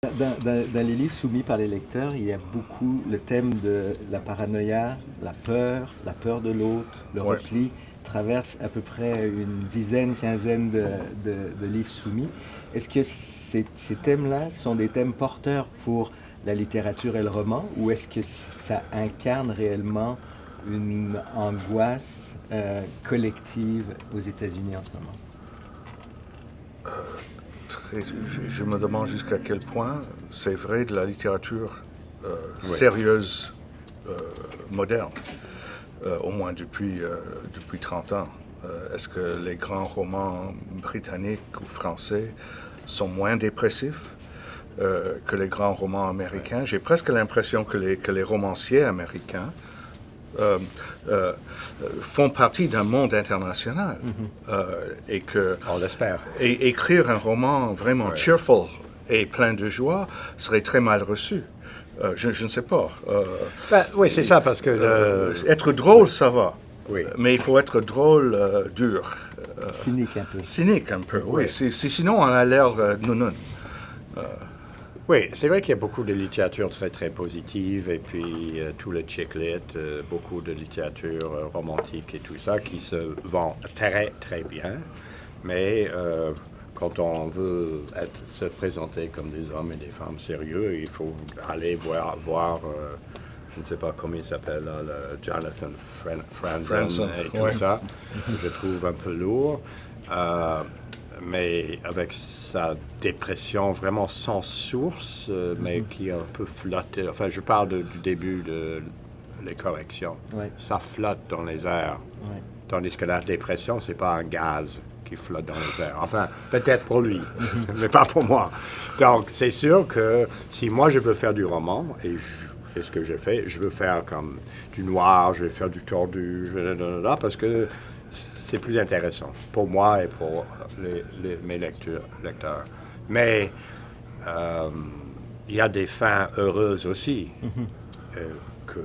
Dans les livres soumis par les lecteurs, il y a beaucoup le thème de la paranoïa, la peur de l'autre, le Ouais. repli, traverse à peu près une dizaine, quinzaine de livres soumis. Est-ce que ces thèmes-là sont des thèmes porteurs pour la littérature et le roman, ou est-ce que ça incarne réellement une angoisse collective aux États-Unis en ce moment? Je me demande jusqu'à quel point c'est vrai de la littérature Oui. sérieuse, moderne, au moins depuis 30 ans. Est-ce que les grands romans britanniques ou français sont moins dépressifs que les grands romans américains? J'ai presque l'impression que les romanciers américains euh, euh, font partie d'un monde international et que On l'espère. écrire un roman vraiment cheerful et plein de joie serait très mal reçu. Je ne sais pas. Oui, c'est ça, parce que... Être drôle, ça va. Oui. Mais il faut être drôle dur. Cynique un peu. Cynique un peu, oui. Sinon, on a l'air nounoun. Oui, c'est vrai qu'il y a beaucoup de littérature très, très positive, et puis tout le chick lit, beaucoup de littérature romantique et tout ça, qui se vend très, très bien. Mais quand on veut se présenter comme des hommes et des femmes sérieux, il faut aller voir je ne sais pas comment il s'appelle, là, le Jonathan Franzen et tout ça, que je trouve un peu lourd. Mais avec sa dépression vraiment sans source, mais qui est un peu flottée. Enfin, je parle du début de les corrections. Ouais. Ça flotte dans les airs. Ouais. Tandis que la dépression, c'est pas un gaz qui flotte dans les airs. Enfin, peut-être pour lui, mais pas pour moi. Donc, c'est sûr que si moi je veux faire du roman, et c'est ce que j'ai fait, je veux faire comme du noir, je vais faire du tordu, parce que c'est plus intéressant pour moi et pour mes lecteurs. Mais il y a des fins heureuses aussi, que